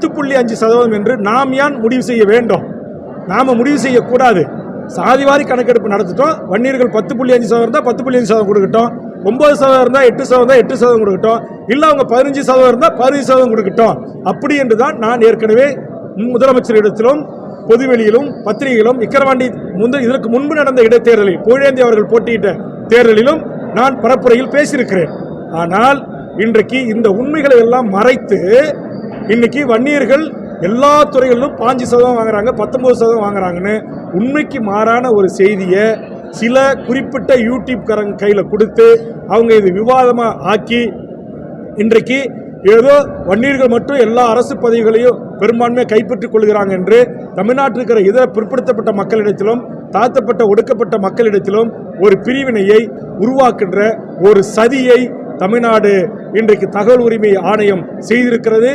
10.5% என்று நாம் ஏன் முடிவு செய்ய வேண்டும்? நாம் முடிவு செய்யக்கூடாது. சாதிவாரி கணக்கெடுப்பு நடத்திட்டோம். வன்னியர்கள் 10.5% இருந்தால் 10.5% கொடுக்கட்டும், 9% இருந்தால் 8% 8% கொடுக்கட்டும், இல்லை அவங்க 15% இருந்தால் 15% கொடுக்கட்டும். அப்படி என்று தான் நான் ஏற்கனவே முதலமைச்சரிடத்திலும் பொதுவெளியிலும் பத்திரிகைகளும் விக்கிரவாண்டி இதற்கு முன்பு நடந்த இடைத்தேர்தலில் புகழேந்தி அவர்கள் போட்டியிட்ட தேர்தலிலும் நான் பரப்புரையில் பேசியிருக்கிறேன். ஆனால் இன்றைக்கு இந்த உண்மைகளை எல்லாம் மறைத்து இன்னைக்கு வன்னியர்கள் எல்லா துறைகளிலும் 5% வாங்குறாங்க, 19% வாங்குறாங்கன்னு உண்மைக்கு மாறான ஒரு செய்தியை சில குறிப்பிட்ட யூடியூப் கையில் கொடுத்து அவங்க இது விவாதமாக ஆக்கி இன்றைக்கு ஏதோ வன்னியர்கள் மட்டும் எல்லா அரசு பதவிகளையும் பெரும்பான்மையை கைப்பற்றிக் கொள்கிறாங்க என்று தமிழ்நாட்டில் இருக்கிற இதர பிற்படுத்தப்பட்ட மக்களிடத்திலும் தாழ்த்தப்பட்ட ஒடுக்கப்பட்ட மக்களிடத்திலும் ஒரு பிரிவினையை உருவாக்குகின்ற ஒரு சதியை தமிழ்நாடு இன்றைக்கு தகவல் உரிமை ஆணையம் செய்திருக்கிறது.